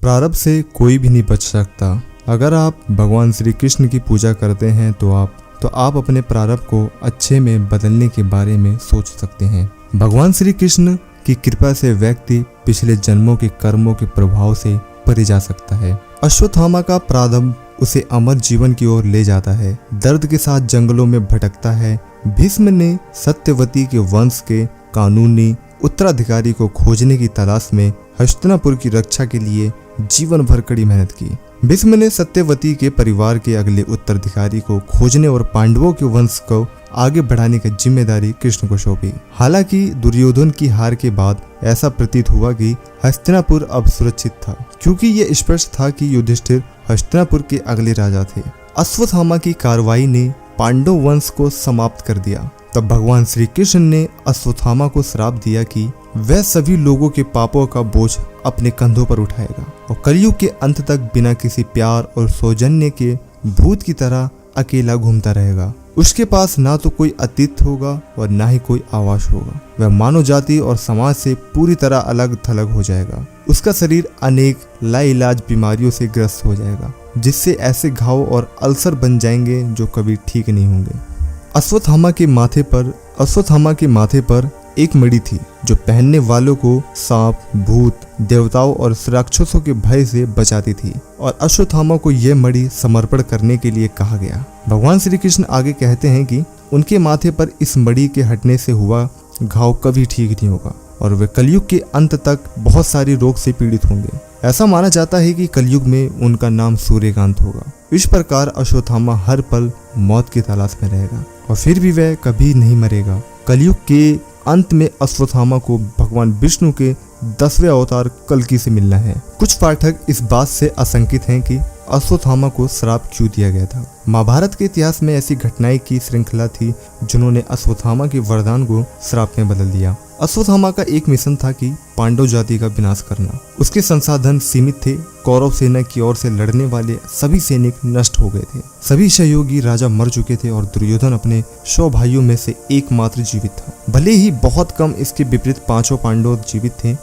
प्रारब्ध से कोई भी नहीं बच सकता। अगर आप भगवान श्री कृष्ण की पूजा करते हैं तो आप अपने प्रारब्ध को अच्छे में बदलने के बारे में सोच सकते हैं। भगवान श्री कृष्ण की कृपा से व्यक्ति पिछले जन्मों के कर्मों के प्रभाव से परे जा सकता है। अश्वत्थामा का प्रारब्ध उसे अमर जीवन की ओर ले जाता है। दर्द के साथ जंगलों में भटकता है। भीष्म ने सत्यवती के वंश के कानूनी उत्तराधिकारी को खोजने की तलाश में हस्तिनापुर की रक्षा के लिए जीवन भर कड़ी मेहनत की। भीष्म ने सत्यवती के परिवार के अगले उत्तराधिकारी को खोजने और पांडवों के वंश को आगे बढ़ाने की जिम्मेदारी कृष्ण को सौंपी। हालांकि दुर्योधन की हार के बाद ऐसा प्रतीत हुआ कि हस्तिनापुर अब सुरक्षित था, क्योंकि यह स्पष्ट था कि युधिष्ठिर हस्तिनापुर के अगले राजा थे। अश्वत्थामा की कार्रवाई ने पांडव वंश को समाप्त कर दिया। तब भगवान श्री कृष्ण ने अश्वत्थामा को श्राप दिया कि वह सभी लोगों के पापों का बोझ अपने कंधों पर उठाएगा और कलयुग के अंत तक बिना किसी प्यार और सौजन्य के भूत की तरह अकेला घूमता रहेगा। उसके पास ना तो कोई अतीत होगा और ना ही कोई आवास होगा। वह मानव जाति और समाज से पूरी तरह अलग थलग हो जाएगा। उसका शरीर अनेक लाइलाज बीमारियों से ग्रस्त हो जाएगा, जिससे ऐसे घाव और अल्सर बन जाएंगे जो कभी ठीक नहीं होंगे। अश्वत्थामा के माथे पर एक मणि थी जो पहनने वालों को सांप, भूत, देवताओं और राक्षसों के भय से बचाती थी, और अश्वत्थामा को यह मणि समर्पण करने के लिए कहा गया। भगवान श्री कृष्ण आगे कहते हैं कि उनके माथे पर इस मणि के हटने से हुआ घाव कभी ठीक नहीं होगा और वे कलयुग के अंत तक बहुत सारी रोग से पीड़ित होंगे। ऐसा माना जाता है कि कलयुग में उनका नाम सूर्यकांत होगा। इस प्रकार अश्वत्थामा हर पल मौत की तलाश में रहेगा और फिर भी वह कभी नहीं मरेगा। कलयुग के अंत में अश्वत्थामा को भगवान विष्णु के 10वें अवतार कल्कि से मिलना है। कुछ पाठक इस बात से आशंकित हैं कि अश्वत्थामा को श्राप क्यों दिया गया था। महाभारत के इतिहास में ऐसी घटनाएं की श्रृंखला थी जिन्होंने अश्वत्थामा के वरदान को श्राप में बदल दिया। अश्वत्थामा का एक मिशन था कि पांडव जाति का विनाश करना। उसके संसाधन सीमित थे। कौरव सेना की ओर से लड़ने वाले सभी सैनिक नष्ट हो गए थे। सभी सहयोगी राजा मर चुके थे और दुर्योधन अपने 100 भाइयों में से एकमात्र जीवित था। भले ही बहुत कम इसके विपरीत 5 पांडव जीवित थे।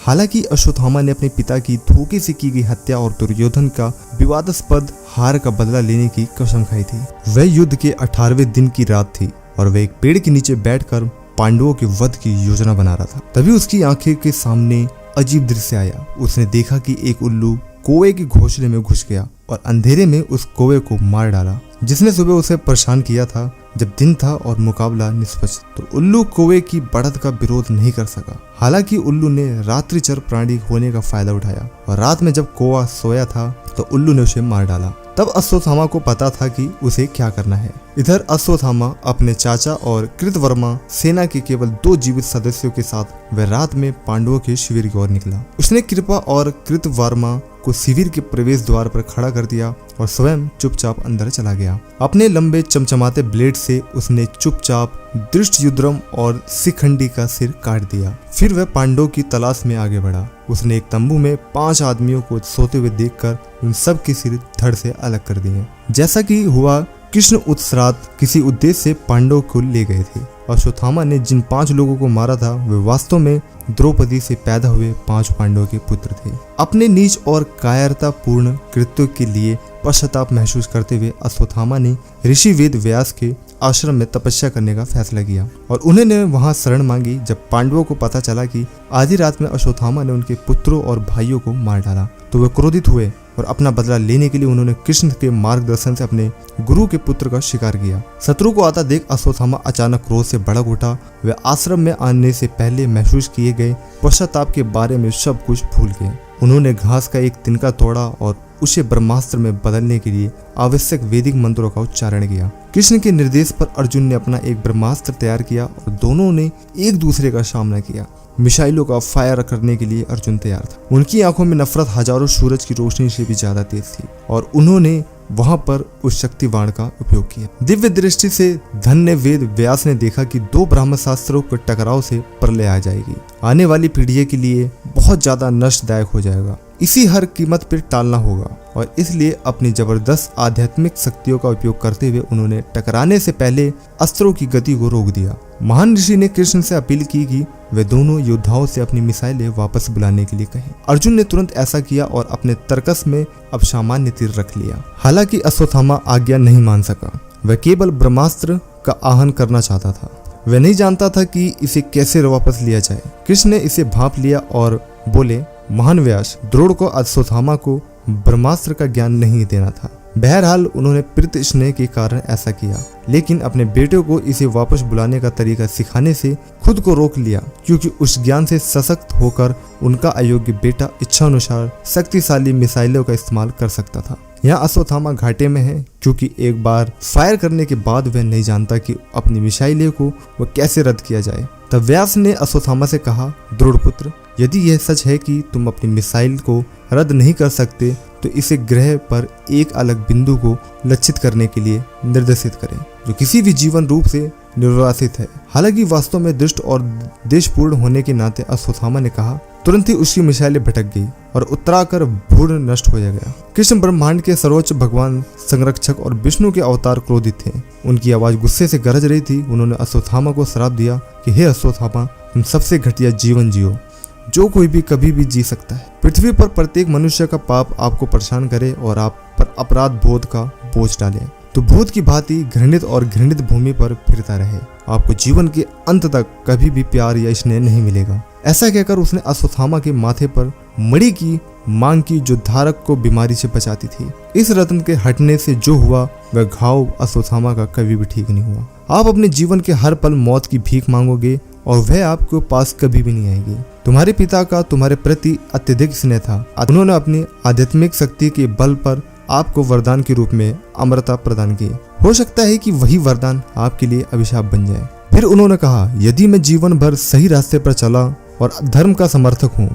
हालांकि अश्वत्थामा ने अपने पिता की धोखे से की गई हत्या और दुर्योधन का विवादास्पद हार का बदला लेने की कसम खाई थी। वह युद्ध के 18वें दिन की रात थी और वह एक पेड़ के नीचे बैठकर पांडवों के वध की योजना बना रहा था। तभी उसकी आंखें के सामने अजीब दृश्य आया। उसने देखा कि एक उल्लू कौवे के घोंसले में घुस गया और अंधेरे में उस कौवे को मार डाला, जिसने सुबह उसे परेशान किया था जब दिन था और मुकाबला निष्पक्ष। तो उल्लू कौवे की बढ़त का विरोध नहीं कर सका। हालांकि उल्लू ने रात्रिचर प्राणी होने का फायदा उठाया और रात में जब कौवा सोया था तो उल्लू ने उसे मार डाला। तब अश्वत्थामा को पता था कि उसे क्या करना है। इधर अश्वत्थामा अपने चाचा और कृतवर्मा सेना के केवल 2 जीवित सदस्यों के साथ वह रात में पांडवों के शिविर की ओर निकला। उसने कृपा और कृतवर्मा को शिविर के प्रवेश द्वार पर खड़ा कर दिया और स्वयं चुपचाप अंदर चला गया। अपने लंबे चमचमाते ब्लेड से उसने चुपचाप धृष्टद्युम्न और शिखंडी का सिर काट दिया। फिर वह पांडवों की तलाश में आगे बढ़ा। उसने एक तंबू में 5 आदमियों को सोते हुए देखकर उन सब के सिर धड़ से अलग कर दिए। जैसा कि हुआ, कृष्ण उत्सरात किसी उद्देश्य से पांडवों को ले गए थे। अश्वत्थामा ने जिन 5 लोगों को मारा था वे वास्तव में द्रौपदी से पैदा हुए 5 पांडवों के पुत्र थे। अपने नीच और कायरतापूर्ण कृत्यों के लिए पश्चाताप महसूस करते हुए अश्वत्थामा ने ऋषि वेद व्यास के आश्रम में तपस्या करने का फैसला किया और उन्होंने वहां शरण मांगी। जब पांडवों को पता चला कि आधी रात में अश्वत्थामा ने उनके पुत्रों और भाइयों को मार डाला तो वे क्रोधित हुए और अपना बदला लेने के लिए उन्होंने कृष्ण के मार्गदर्शन से अपने गुरु के पुत्र का शिकार किया। शत्रु को आता देख अश्वत्थामा अचानक क्रोध से भड़क उठा। वे आश्रम में आने से पहले महसूस किए गए पश्चाताप के बारे में सब कुछ भूल गए। उन्होंने घास का एक तिनका तोड़ा और उसे ब्रह्मास्त्र में बदलने के लिए आवश्यक वैदिक मंत्रों का उच्चारण किया। कृष्ण के निर्देश पर अर्जुन ने अपना एक ब्रह्मास्त्र तैयार किया और दोनों ने एक दूसरे का सामना किया। मिसाइलों का फायर करने के लिए अर्जुन तैयार था। उनकी आंखों में नफरत हजारों सूरज की रोशनी से भी ज्यादा तेज थी और उन्होंने वहां पर उस शक्ति बाण का उपयोग किया। दिव्य दृष्टि से धन्य वेद व्यास ने देखा कि 2 ब्रह्म शास्त्रों के टकराव से प्रलय आ जाएगी। आने वाली पीढ़ी के लिए बहुत ज्यादा नष्टदायक हो जाएगा। इसी हर कीमत पर टालना होगा और इसलिए अपनी जबरदस्त आध्यात्मिक शक्तियों का उपयोग करते हुए उन्होंने टकराने से पहले अस्त्रों की गति को रोक दिया। महान ऋषि ने कृष्ण से अपील की कि वे दोनों योद्धाओं से अपनी मिसाइलें वापस बुलाने के लिए कहें। अर्जुन ने तुरंत ऐसा किया और अपने तर्कस में अब सामान्य तीर रख लिया। हालांकि अश्वत्थामा आज्ञा नहीं मान सका। वह केवल ब्रह्मास्त्र का आहन करना चाहता था। वह नहीं जानता था कि इसे कैसे वापस लिया जाए। कृष्ण ने इसे भांप लिया और बोले, महान व्यास, द्रोण को अश्वत्थामा को ब्रह्मास्त्र का ज्ञान नहीं देना था। बहरहाल उन्होंने प्रीत स्नेह के कारण ऐसा किया, लेकिन अपने बेटे को इसे वापस बुलाने का तरीका सिखाने से खुद को रोक लिया, क्योंकि उस ज्ञान से सशक्त होकर उनका अयोग्य बेटा इच्छानुसार शक्तिशाली मिसाइलों का इस्तेमाल कर सकता था। यहाँ अश्वत्थामा घाटे में है, क्योंकि एक बार फायर करने के बाद वह नहीं जानता कि अपनी मिसाइलें को वह कैसे रद्द किया जाए। तब व्यास ने अश्वत्थामा से कहा, द्रोणपुत्र, यदि यह सच है कि तुम अपनी मिसाइल को रद्द नहीं कर सकते तो इसे ग्रह पर एक अलग बिंदु को लक्षित करने के लिए निर्देशित करें, जो किसी भी जीवन रूप से निर्वासित है। हालांकि वास्तव में दुष्ट और देशपूर्ण होने के नाते अश्वत्थामा ने कहा। तुरंत ही उसकी मिसाइलें भटक गई और उत्तराकर भूर्ण नष्ट हो गया। कृष्ण ब्रह्मांड के सर्वोच्च भगवान, संरक्षक और विष्णु के अवतार क्रोधित थे। उनकी आवाज गुस्से से गरज रही थी। उन्होंने अश्वत्थामा को श्राप दिया कि हे अश्वत्थामा, तुम सबसे घटिया जीवन जियो जो कोई भी कभी भी जी सकता है। पृथ्वी पर प्रत्येक मनुष्य का पाप आपको परेशान करे और आप पर अपराध बोध का बोझ डाले, तो भूत की भांति घृणित और घृणित भूमि पर फिरता रहे। आपको जीवन के अंत तक कभी भी प्यार या स्नेह नहीं मिलेगा। ऐसा कहकर उसने अश्वत्थामा के माथे पर मणि की मांग की, जो धारक को बीमारी से बचाती थी। इस रत्न के हटने से जो हुआ वह घाव अश्वत्थामा का कभी भी ठीक नहीं हुआ। आप अपने जीवन के हर पल मौत की भीख मांगोगे और वह आपके पास कभी भी नहीं आएगी। तुम्हारे पिता का तुम्हारे प्रति अत्यधिक स्नेह था। उन्होंने अपनी आध्यात्मिक शक्ति के बल पर आपको वरदान के रूप में अमरता प्रदान की। हो सकता है कि वही वरदान आपके लिए अभिशाप बन जाए। फिर उन्होंने कहा, यदि मैं जीवन भर सही रास्ते पर चला और धर्म का समर्थक हूँ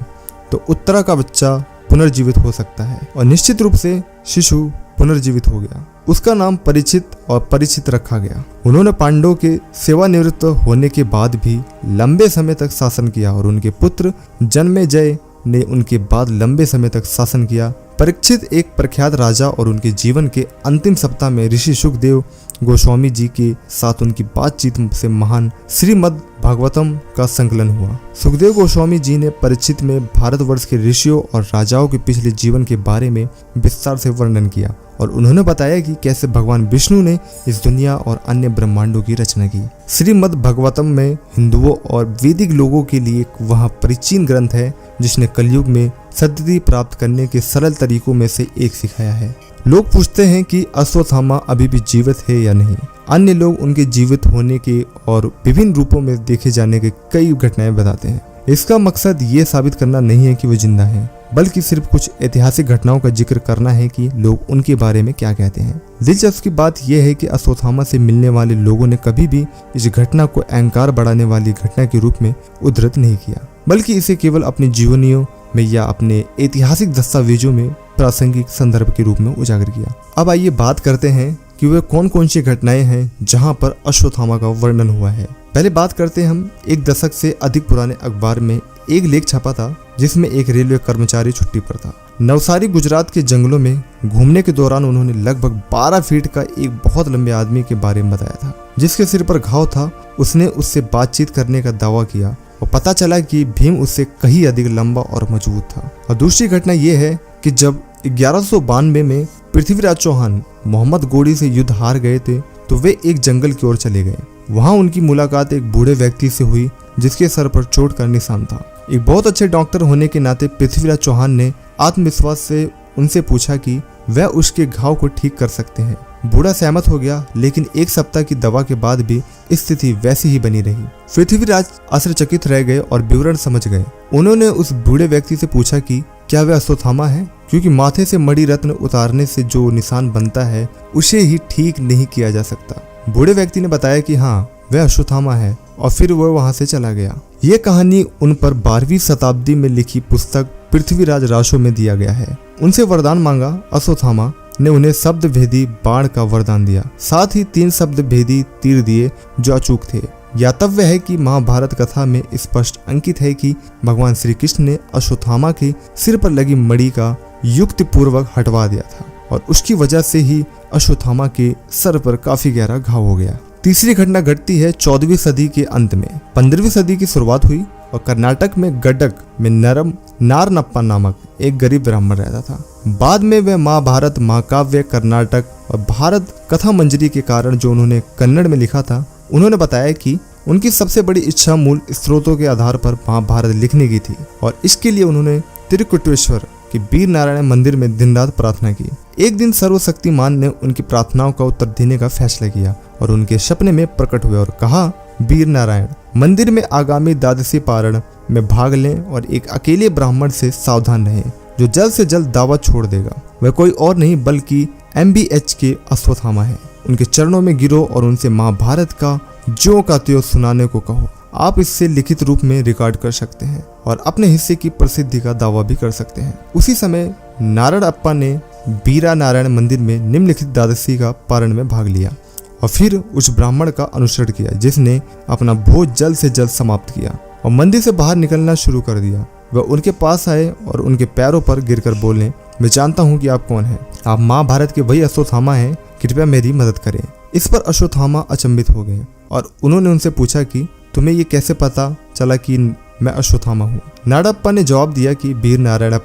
तो उत्तरा का बच्चा पुनर्जीवित हो सकता है। और निश्चित रूप से शिशु पुनर्जीवित हो गया। उसका नाम परीक्षित रखा गया। उन्होंने पांडवों के सेवानिवृत्त होने के बाद भी लंबे समय तक शासन किया और उनके पुत्र जन्मेजय ने उनके बाद लंबे समय तक शासन किया। परीक्षित एक प्रख्यात राजा और उनके जीवन के अंतिम सप्ताह में ऋषि सुखदेव गोस्वामी जी के साथ उनकी बातचीत से महान श्रीमद् भागवतम का संकलन हुआ। सुखदेव गोस्वामी जी ने परीक्षित में भारतवर्ष के ऋषियों और राजाओं के पिछले जीवन के बारे में विस्तार से वर्णन किया और उन्होंने बताया कि कैसे भगवान विष्णु ने इस दुनिया और अन्य ब्रह्मांडों की रचना की। श्रीमद् भागवतम में हिंदुओं और वैदिक लोगों के लिए वह प्राचीन ग्रंथ है जिसने कलयुग में सद्गति प्राप्त करने के सरल तरीकों में से एक सिखाया है। लोग पूछते हैं कि अश्वत्थामा अभी भी जीवित है या नहीं। अन्य लोग उनके जीवित होने के और विभिन्न रूपों में देखे जाने के कई घटनाएं बताते हैं। इसका मकसद ये साबित करना नहीं है कि वो जिंदा है, बल्कि सिर्फ कुछ ऐतिहासिक घटनाओं का जिक्र करना है कि लोग उनके बारे में क्या कहते हैं। दिलचस्प की बात यह है कि अश्वत्थामा से मिलने वाले लोगों ने कभी भी इस घटना को अहंकार बढ़ाने वाली घटना के रूप में उद्धृत नहीं किया, बल्कि इसे केवल अपनी जीवनियों में या अपने ऐतिहासिक दस्तावेजों में प्रासंगिक संदर्भ के रूप में उजागर किया। अब आइए बात करते हैं कि वे कौन कौन सी घटनाएं हैं जहां पर अश्वत्थामा का वर्णन हुआ है। पहले बात करते हैं हम एक दशक से अधिक पुराने अखबार में एक लेख छपा था जिसमें एक रेलवे कर्मचारी छुट्टी पर था। नवसारी गुजरात के जंगलों में घूमने के दौरान उन्होंने लगभग 12 फीट का एक बहुत लंबे आदमी के बारे में बताया था जिसके सिर पर घाव था। उसने उससे बातचीत करने का दावा किया और पता चला कि भीम उससे कहीं अधिक लंबा और मजबूत था। और दूसरी घटना यह है कि जब 1192 में पृथ्वीराज चौहान मोहम्मद गोरी से युद्ध हार गए थे तो वे एक जंगल की ओर चले गए। वहां उनकी मुलाकात एक बूढ़े व्यक्ति से हुई जिसके सर पर चोट का निशान था। एक बहुत अच्छे डॉक्टर होने के नाते पृथ्वीराज चौहान ने आत्मविश्वास से उनसे पूछा कि वह उसके घाव को ठीक कर सकते हैं। बूढ़ा सहमत हो गया, लेकिन एक सप्ताह की दवा के बाद भी स्थिति वैसी ही बनी रही। पृथ्वीराज आश्चर्यचकित रह गए और विवरण समझ गए। उन्होंने उस बूढ़े व्यक्ति से पूछा कि क्या वह अश्वत्थामा है, क्योंकि माथे से मणि रत्न उतारने से जो निशान बनता है उसे ही ठीक नहीं किया जा सकता। बूढ़े व्यक्ति ने बताया कि हाँ, वह अश्वत्थामा है और फिर वह वहां से चला गया। ये कहानी उन पर 12वीं शताब्दी में लिखी पुस्तक पृथ्वीराज राशो में दिया गया है। उनसे वरदान मांगा। अश्वत्थामा ने उन्हें शब्द भेदी बाण का वरदान दिया, साथ ही 3 शब्द भेदी तीर दिए जो अचूक थे। ज्ञातव्य है कि महाभारत कथा में स्पष्ट अंकित है कि भगवान श्री कृष्ण ने अश्वत्थामा के सिर पर लगी मणि का युक्ति पूर्वक हटवा दिया था और उसकी वजह से ही अश्वत्थामा के सर पर काफी गहरा घाव हो गया। तीसरी घटना घटती है 14वीं सदी के अंत में। 15वीं सदी की शुरुआत हुई और कर्नाटक में गडक में नारनप्पा नामक एक गरीब ब्राह्मण रहता था। बाद में वह महाभारत, महाकाव्य, कर्नाटक और भारत कथा मंजरी के कारण जो उन्होंने कन्नड़ में लिखा था, उन्होंने बताया कि उनकी सबसे बड़ी इच्छा मूल स्रोतों के आधार पर महाभारत लिखने की थी और इसके लिए उन्होंने त्रिकुटेश्वर के वीर नारायण मंदिर में दिन रात प्रार्थना की। एक दिन सर्वशक्तिमान ने उनकी प्रार्थनाओं का उत्तर देने का फैसला किया और उनके सपने में प्रकट हुए और कहा, वीर नारायण, मंदिर में आगामी द्वादशी पारण में भाग लें और एक अकेले ब्राह्मण से सावधान रहें जो जल्द से जल्द दावा छोड़ देगा। वह कोई और नहीं बल्कि MBH के अश्वत्थामा है। उनके चरणों में गिरो और उनसे महाभारत का ज्यों का त्यों सुनाने को कहो। आप इससे लिखित रूप में रिकॉर्ड कर सकते हैं और अपने हिस्से की प्रसिद्धि का दावा भी कर सकते हैं। उसी समय नारायणप्पा ने वीरा नारायण मंदिर में निम्नलिखित द्वादशी का पारण में भाग लिया और फिर उस ब्राह्मण का अनुसरण किया जिसने अपना भोज जल्द से जल्द समाप्त किया और मंदिर से बाहर निकलना शुरू कर दिया। वह उनके पास आए और उनके पैरों पर गिरकर बोले, मैं जानता हूँ कि आप कौन हैं। आप महाभारत के वही अश्वत्थामा हैं, कृपया मेरी मदद करें। इस पर अश्वत्थामा अचंभित हो गए और उन्होंने उनसे पूछा कि तुम्हें ये कैसे पता चला कि मैं अश्वत्थामा हूँ। नारायणप्पा ने जवाब दिया कि वीर नारायण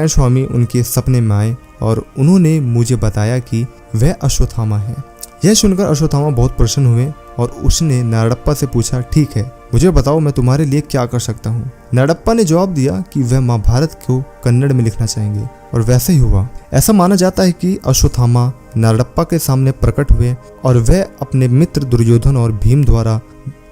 स्वामी उनके सपने में आए और उन्होंने मुझे बताया कि वह अश्वत्थामा है। यह सुनकर अश्वत्थामा बहुत प्रसन्न हुए और उसने नारायणप्पा से पूछा, ठीक है, मुझे बताओ मैं तुम्हारे लिए क्या कर सकता हूँ। नारायणप्पा ने जवाब दिया कि वह महाभारत को कन्नड़ में लिखना चाहेंगे और वैसे ही हुआ। ऐसा माना जाता है कि अश्वत्थामा नारायणप्पा के सामने प्रकट हुए और वह अपने मित्र दुर्योधन और भीम द्वारा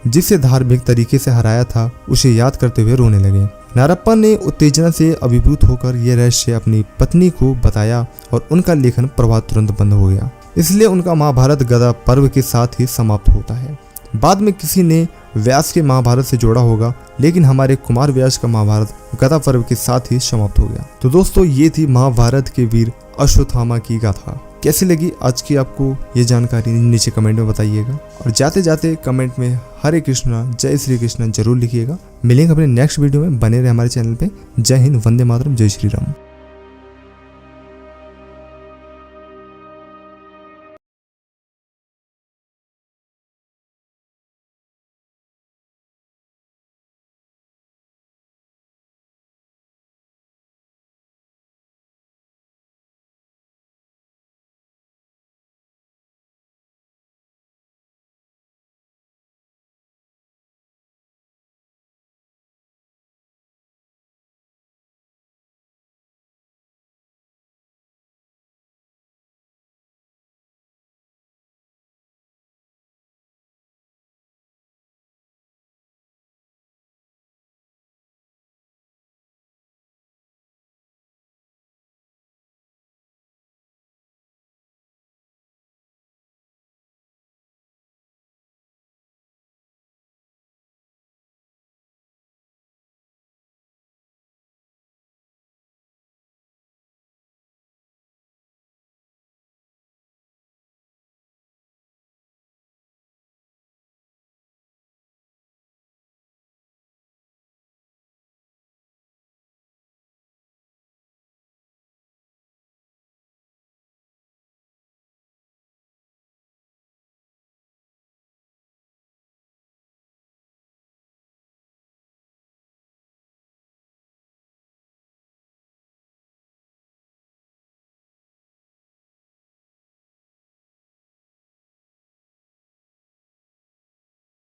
जिसे धार्मिक तरीके से हराया था उसे याद करते हुए रोने लगे। नारायणप्पा ने उत्तेजना से अभिभूत होकर यह रहस्य अपनी पत्नी को बताया और उनका लेखन प्रवाह तुरंत बंद हो गया। इसलिए उनका महाभारत गदा पर्व के साथ ही समाप्त होता है। बाद में किसी ने व्यास के महाभारत से जोड़ा होगा, लेकिन हमारे कुमार व्यास का महाभारत गदा पर्व के साथ ही समाप्त हो गया। तो दोस्तों, ये थी महाभारत के वीर अश्वत्थामा की गाथा। कैसी लगी आज की आपको ये जानकारी नीचे कमेंट में बताइएगा और जाते जाते कमेंट में हरे कृष्णा, जय श्री कृष्ण जरूर लिखिएगा। मिलेंगे अपने नेक्स्ट वीडियो में। बने रहे हमारे चैनल पे। जय हिंद, वंदे मातरम, जय श्री राम।